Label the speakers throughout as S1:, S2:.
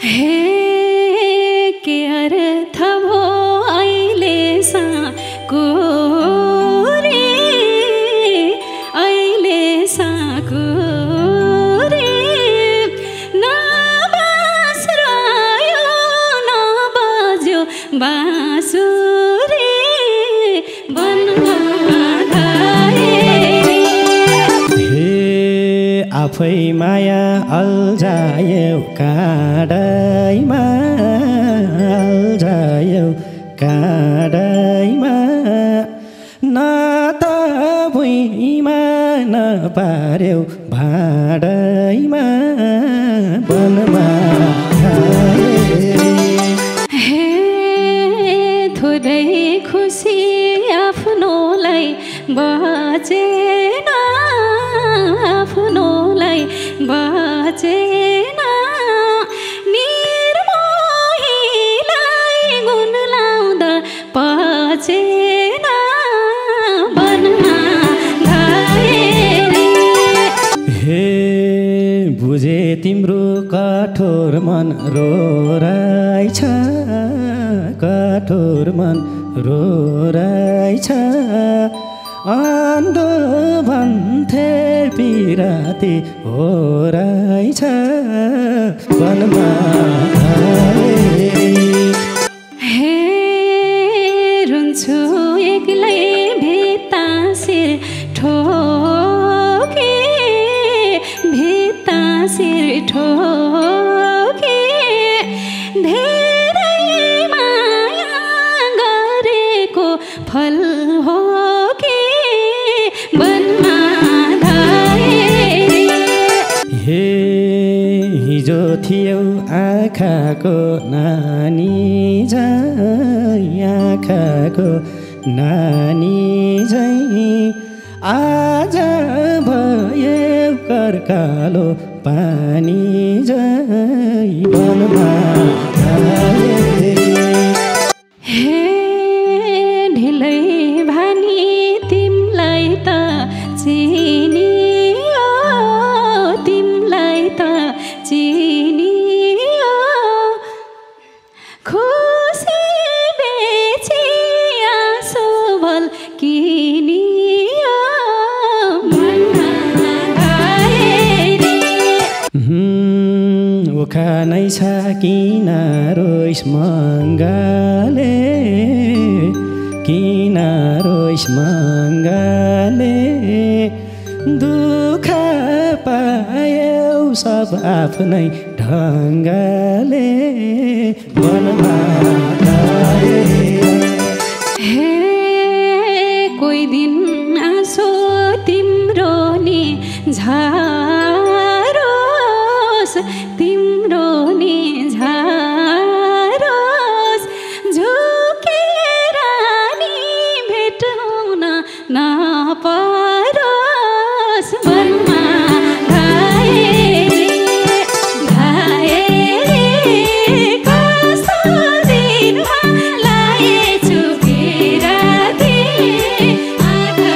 S1: हे के अर्थ भो अहिले साको रे अहिले साको रे नबास रह्यो नबज्यो बाँसुरी वनमा धाए
S2: हे आफै माया अल्झायौ काँडैमा अल्झायौ काँडैमा न त भुइँमा नपार्यौ भाँडैमा वनमा
S1: हे थोरै खुसी आफ्नोलाई बचेन आफ्नोलाई बचेन निर्मोहीलाई गुण लाउँदा पचेन वनमा धाए
S2: हे बुझे तिम्रो कठोर मन रो रहेछ कठोर मन रो रहेछ अन्ध भन्थे पिराती हो रहेछ वनमा
S1: हे रुन्छु एक्लै भित्तासिर ठोके भित्तासिर ठोके धेरै माया गरेको फल हो के वनमा धाए
S2: हे हिजो थियौ आँखाको नानी झैँ आँखाको नानी झैँ आज भयो कर्कालो पानी झैँ वनमा धाए
S1: हे ढिलै भानी तिमलाई त चिनियो तिमलाई त चिनियो खुसी बेची आँसु भल किनियो वनमा धाए
S2: उखानै छ किन रोइस मङ्गले किन रोइस मङ्गले दुःख पायौ सब आफ्नै ढङ्गले वनमा धाए
S1: हे कोही दिन आँसु तिम्रो नि झारोस् तिम्रो नि झारोस् झुकेर नि भेट हुन नपरोस् वनमा धाए धाए कस्तो दिनमा लाएछु पिराती आँखै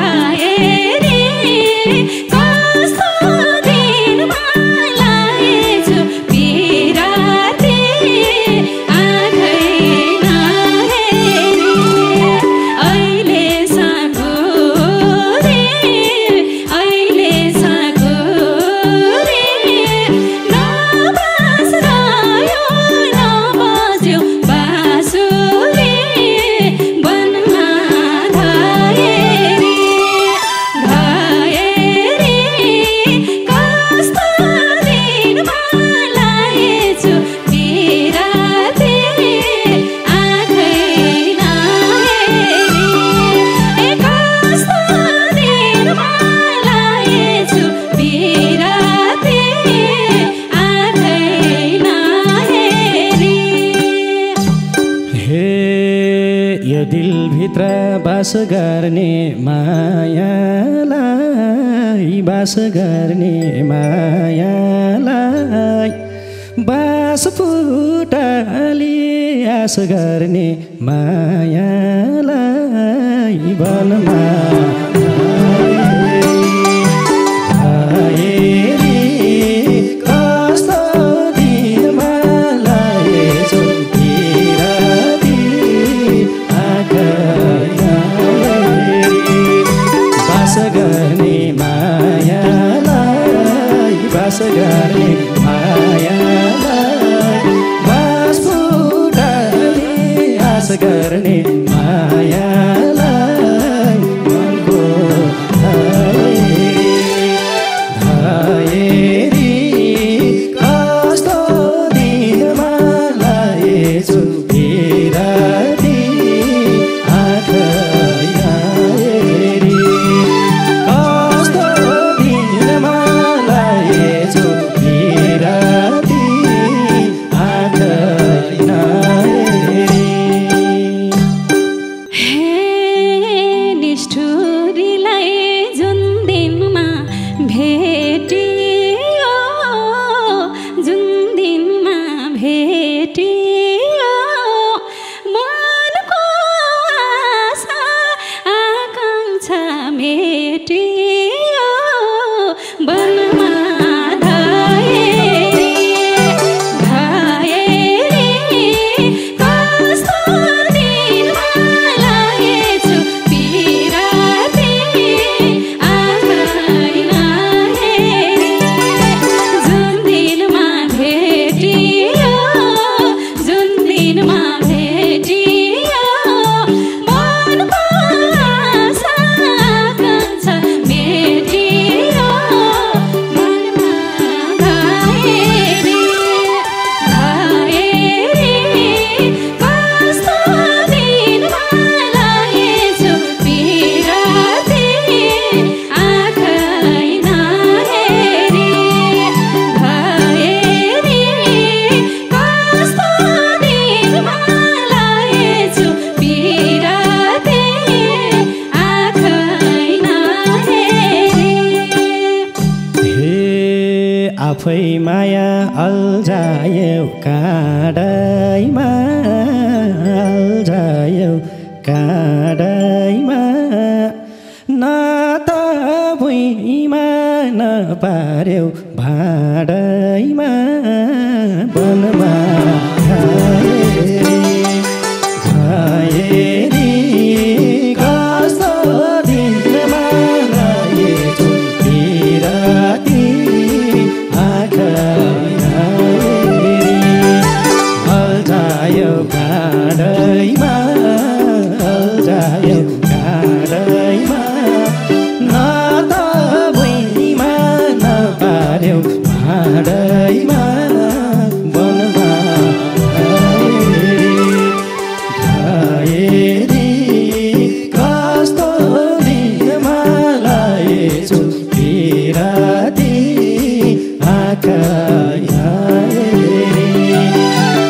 S1: नहेरी कस्तो दिनमा लाएछु
S2: बास गर्ने मायालाई बास गर्ने मायालाई बास फुटाली आस गर्ने मायालाई वनमा बास गर्ने मायालाई बास फुटाली आस गर्ने मायालाई मनको धाएरी कस्तो दिनमा लाएछु बिराती आँखा आफै माया अल्झायौ काँडैमा अल्झायौ काँडैमा न त भुइँमा नपार्यौ भाँडैमा वनमा घाएरी कस्तो दिनमा लाएछु बिराती अल्झायौ काँडैमा अल्झायौ काँडैमा न त भुइँमा नपार्यौ भाँडैमा वनमा घाएरी कस्तो दिनमा लाएछु बिराती आँखा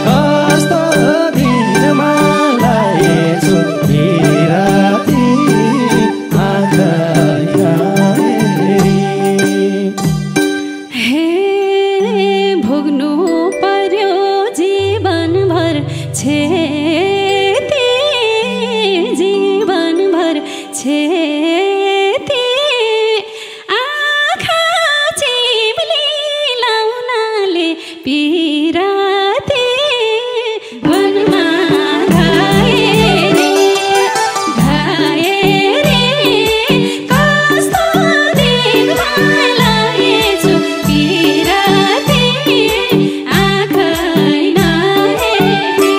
S2: कस्तो दिनमा लाएछु बिराती आँखा
S1: हे भोग्नु पर्यो जीवनभर क्षति जीवनभर क्षति आँखा चिम्ली लाउनाले पिराती वनमा घाएरी घाएरी कस्तो दिनमा लाएछु पिराती आँखै नहेरी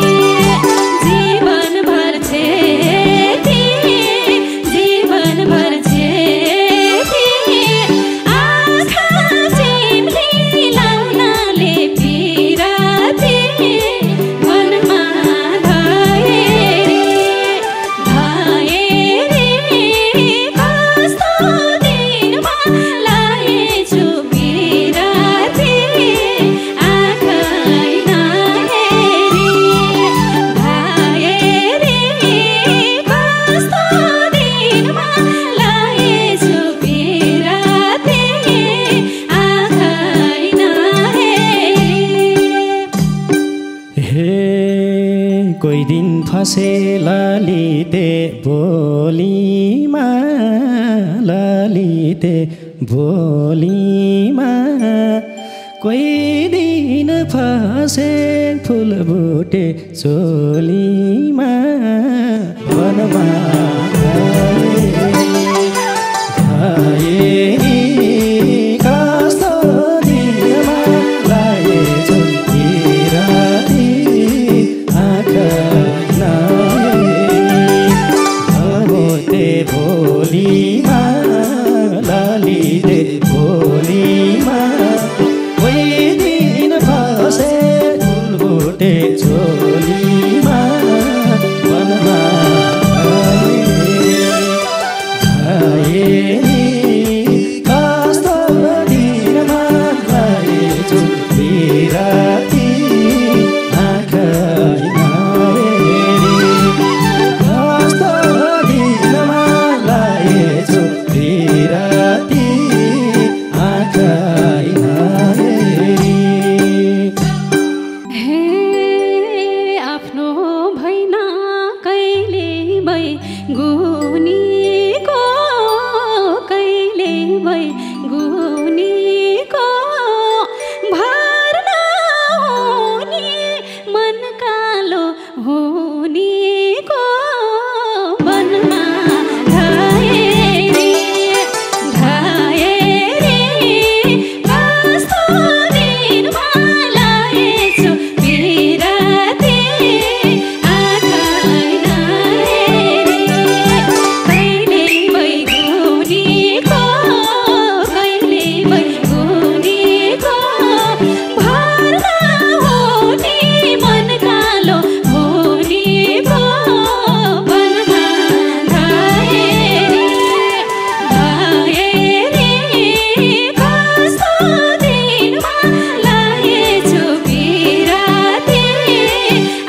S2: कोही दिन फसे ललिते बोलीमा ललिते बोलीमा कोही दिन फसे फुलबुटे चोलीमा वनमा कस्तो दिनमा लाएछु बिराती आँखा नहेरी भोलीमा ललिते भोलीमा कोही दिन फसे फुलबुटे चोलीमा वनमा कस्तो दिनमा लाएछु बिराती आँखा नहेरी कस्तो दिनमा लाएछु बिराती आँखा नहेरी
S1: हे आफ्नो भैन कहिले भई गुनीको कहिले भई गुनीको भार नहुने मन कालो हुनेको वनमा धाएरी धाएरी कस्तो दिनमा लाएछु बिराती आँखा नहेरी कहिले भई गुनीको कहिले भई गुनीको भार नहुने मन कालो हुनेको वनमा धाएरी धाएरी कस्तो दिनमा लाएछु बिराती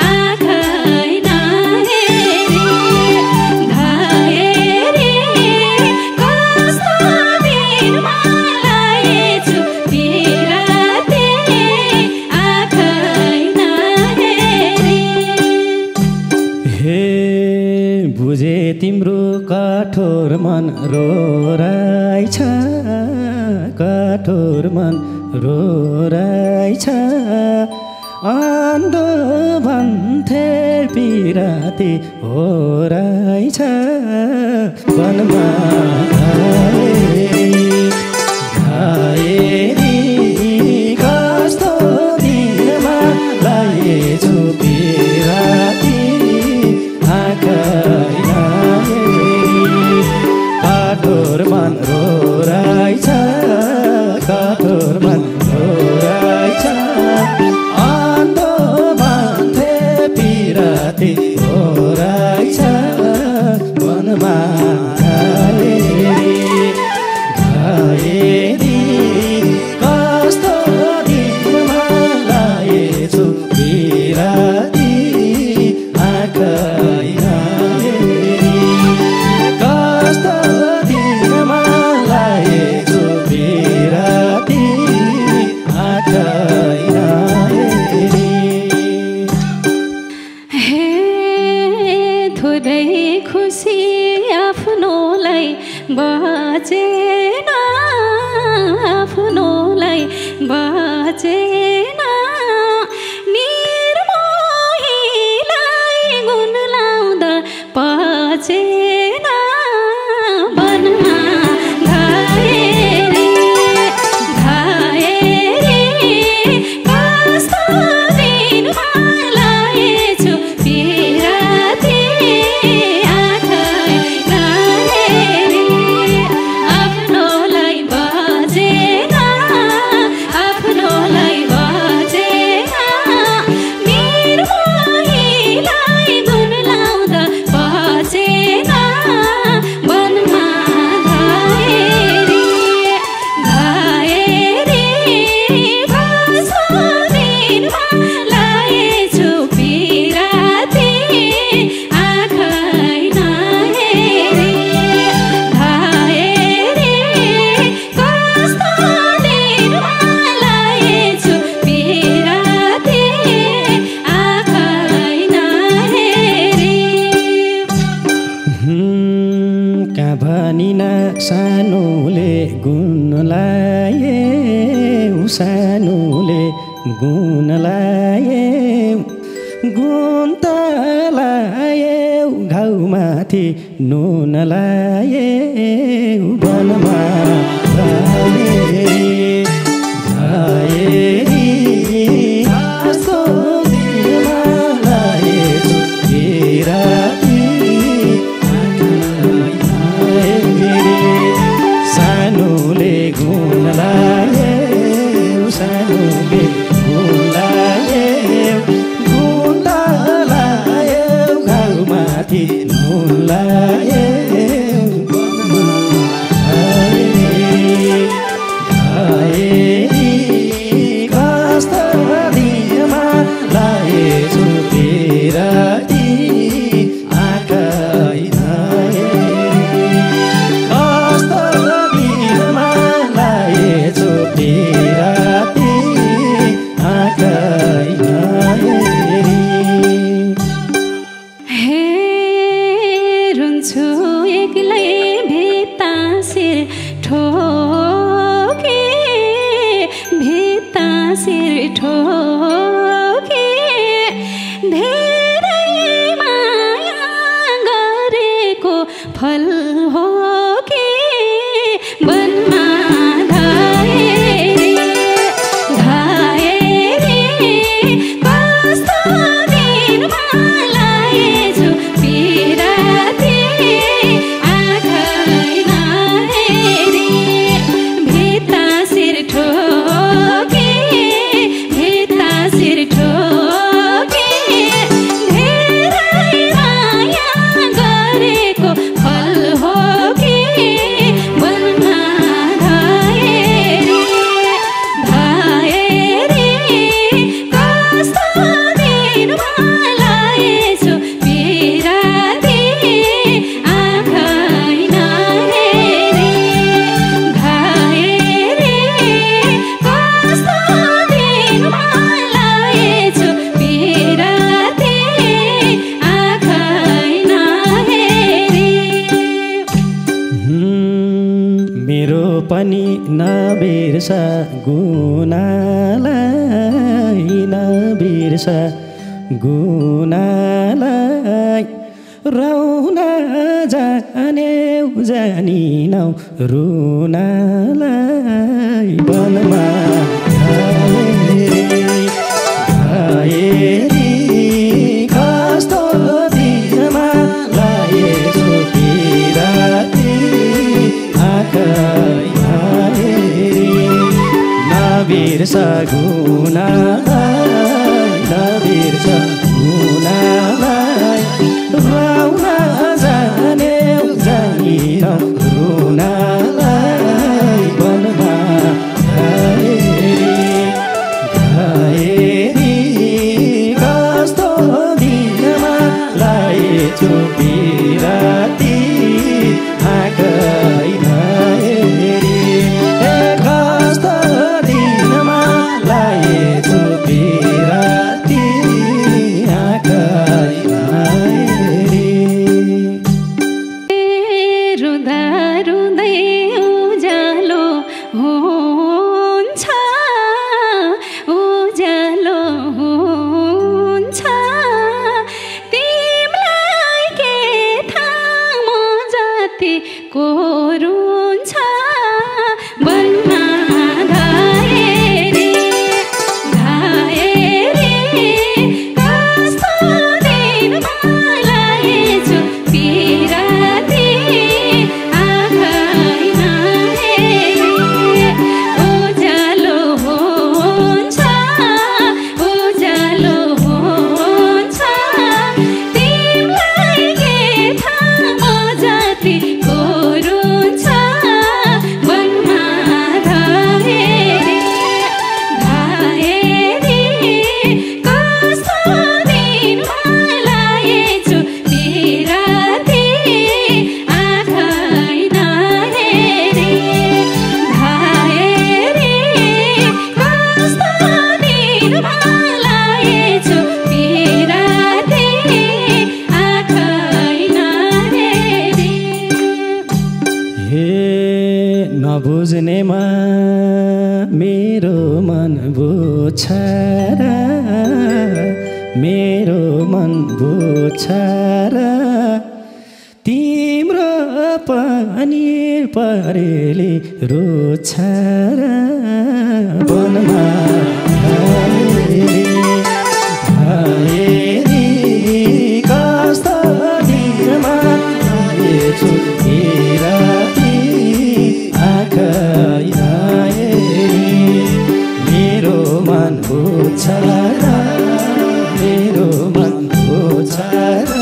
S1: आँखा नहेरी धाएरी कस्तो दिनमा लाएछु बिराती आँखा नहेरी
S2: हे बुझे तिम्रो कठोर मन रोराइछ कठोर मन रोराइछ अन्धो भन्थे बिराती होराइछ वनमा धाएरी कस्तो दिनमा लाएछु बिराती आँखा नहेरी कठोर मन रोराइछ कठोर मन रोराइछ अन्धो भन्थे बिराती होराइछ वनमा धाएरी धाएरी कस्तो दिनमा लाएछु बिराती आँखा नहेरी कस्तो दिनमा लाएछु बिराती आँखा नहेरी
S1: हे थोरै खुसी आफ्नोलाई बाँचेन आफ्नोलाई बाँचेन निर्मोहीलाई गुण लाउँदा पाचेन वनमा धाएरी धाएरी कस्तो दिनमा लाएछु बिराती आँखा नहेरी आफ्नोलाई बाँचेन आफ्नोलाई
S2: गुण लायौ गुण त लायौ घाउमाथि नुन लायौ वनमा पनि नबिर्स गुनालाई नबिर्स गुनालाई रौन जानेउ जानिनौ रुनालाई वनमा घाएरी कस्तो दिनमा लाएछु पिराती आँखै नबिर्स गुनालाई नबिर्स गुनालाई रौन जानेउ जानिनौ रुनालाई वनमा घाएरी कस्तो दिनमा लाएछु पिराती आँखै नहेरी कस्तो दिनमा लाएछु पिराती र मेरो मन बुझ्छ र तिम्रो पनि परेली रुछ र वनमा आएरी कस्तो दिनमा आएछु राती आँखा आएरी मेरो मन बुझ्छ र मेरो मन बुझ्छ र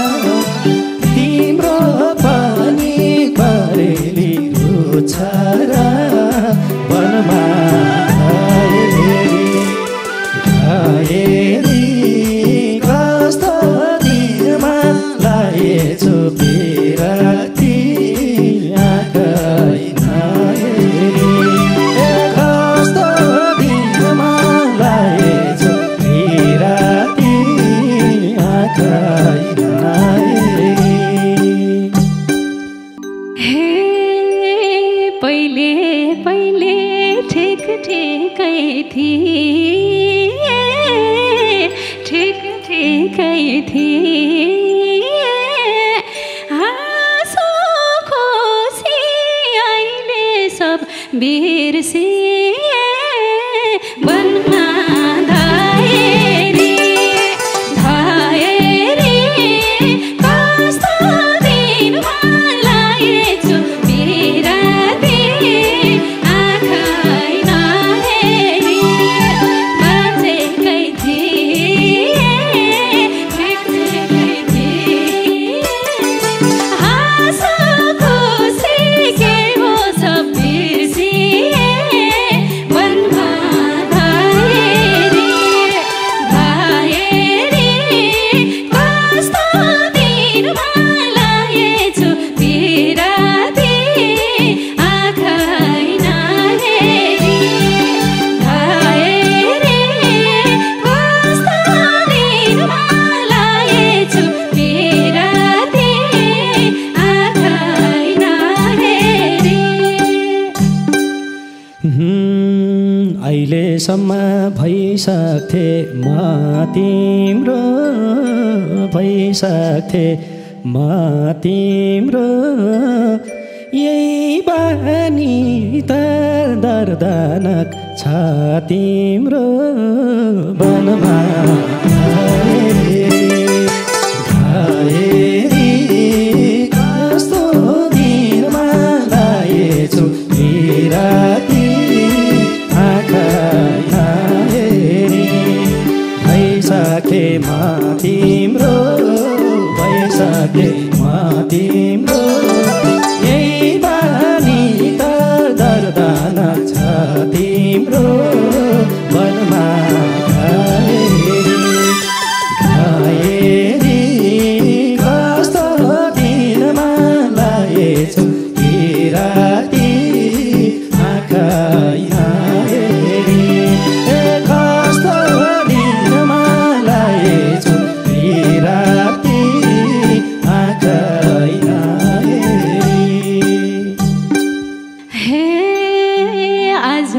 S2: तिम्रो पनि परेली रुछ र वनमा आएरी कस्तो दिनमा लाएछु बिराती आँखा आएरी कस्तो दिनमा लाएछु बिराती आँखा आएरी।
S1: हे पहिले पहिले ठिक ठिकै थिए ठिक ठिकै थिए हाँसो खुसी अहिले सब बिर्सिए वनमा धाएरी धाएरी कस्तो दिनमा लाएछु बिराती आँखा नहेरी बाँचेकै थिए बाँचेकै थिए हाँसो खुसी के हो सब बिर्सिए वनमा धाएरी धाएरी कस्तो दिनमा लाएछु बिराती आँखा नहेरी धाएरी कस्तो दिनमा लाएछु बिराती आँखा नहेरी।
S2: अहिलेसम्म भइसक्थे म तिम्रो भइसक्थे म तिम्रो यही बानी त दर्दनाक छ तिम्रो वनमा धाएरी कस्तो दिनमा लाएछु बिराती आँखा आएरी भइसके म तिम्रो भइसके म तिम्रो यही बानी त दर्दनाक छ तिम्रो वनमा आएरी कस्तो दिनमा लाएछु बिराती आँखा आएरी कस्तो दिनमा लाएछु बिराती आँखा आएरी।
S1: हे आज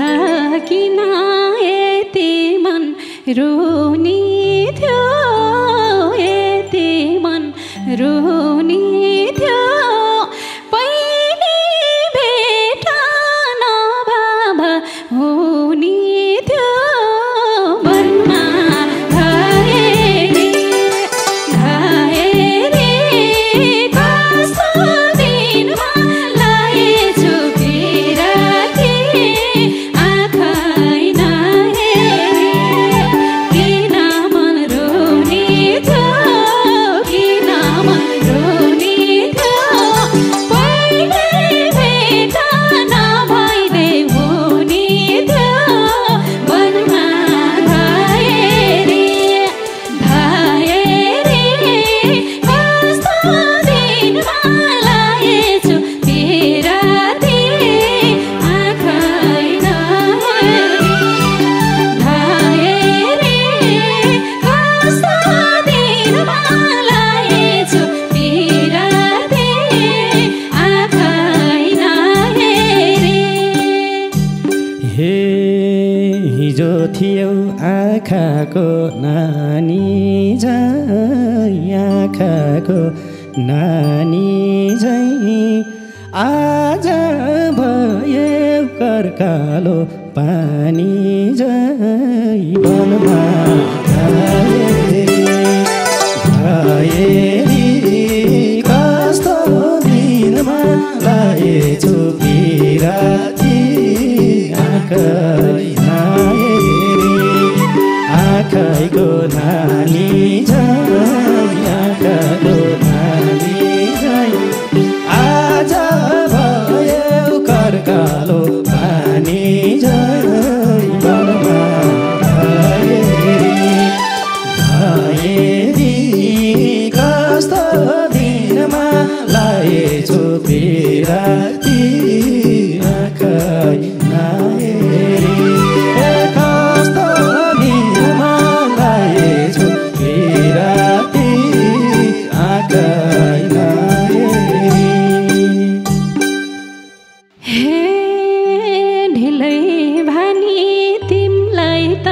S1: किन
S2: आँखाको नानी झैँ आँखाको नानी झैँ आज भए कर्कालो पानी झैँ वनमा गएरी कस्तो दिनमा लाएछु बिराती आँखै नहेरी आँखैको नानी झैँ आँखाको नानी झैँ आज भयो कर्कालो पानी झैँ वनमा गएरी कस्तो दिनमा लाएछु बिराती आँखै नहेरी कस्तो दिनमा लाएछु बिराती आँखै नहेरी
S1: हे ढिलै भानी तिमलाई त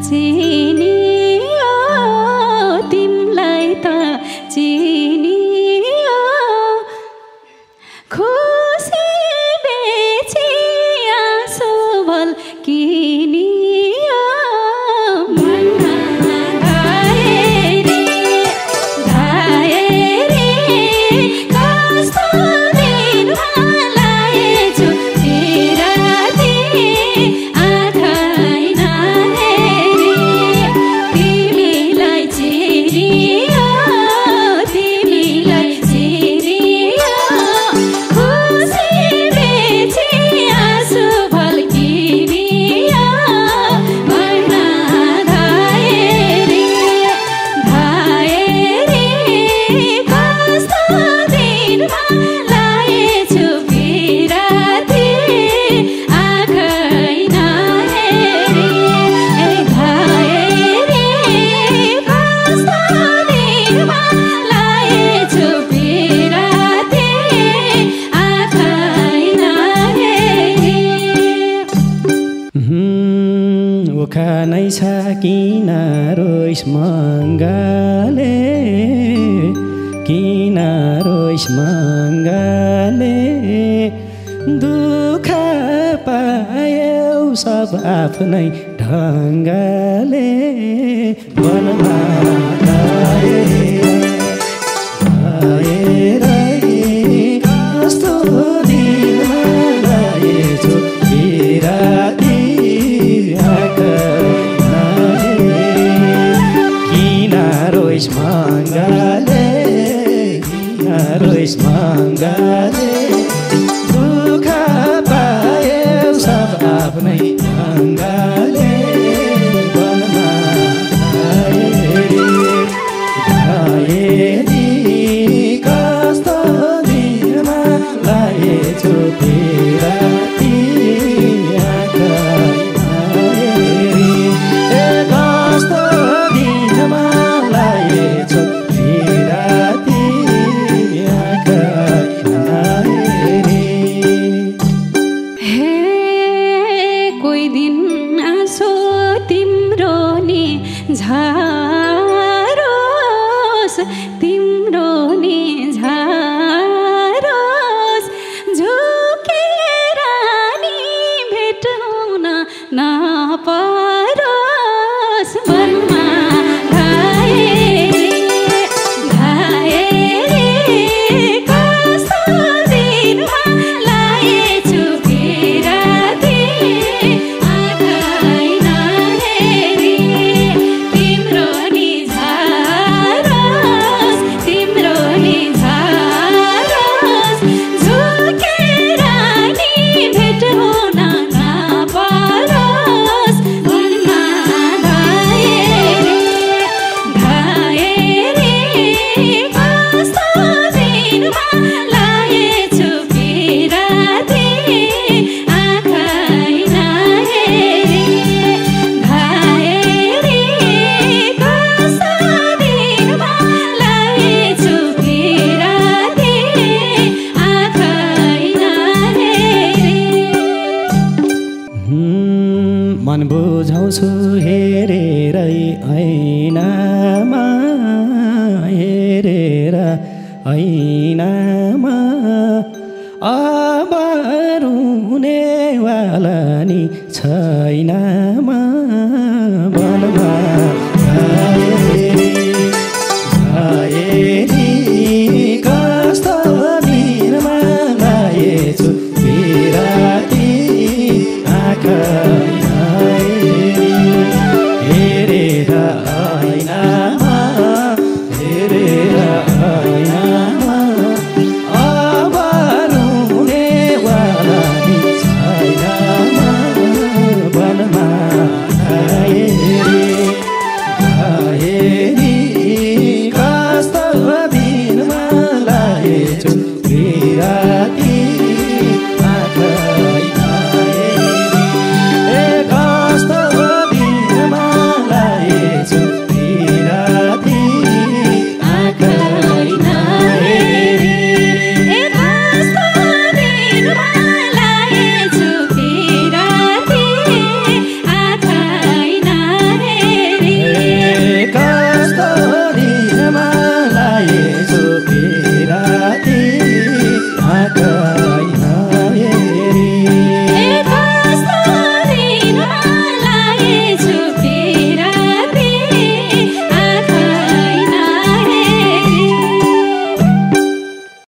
S1: चिनियो तिमलाई त चिनियो खुसी बेची आँसु भल किनियो मनमा घाएरी कस्तो दिनमा लाएछु बिराती आँखै नहेरी तिमीलाई चिनियो तिमीलाई चिनियो खुसी बेची आँसु भल किनियो मनमा घाएरी कस्तो दिनमा लाएछु बिराती आँखै नहेरी कस्तो दिनमा लाएछु बिराती आँखै नहेरी
S2: ओखा नै छ किन रोइस मङ्गले किन रोइस मङ्गले दुःख पायौ सब आफ्नै ढङ्गले वनमा गएर कस्तो दिनमा लाएछु बिराती किन रोइस मङ्गले किन रोइस मङ्गले दुःख पायौ सब आफ्नै ढङ्गले वनमा गएरी ऐनामा हेरेर ऐनामा अब रुनेवाला नि छैनमा वनमा कस्तो दिनमा लाएछु बिराती आँखा हेरेर ऐना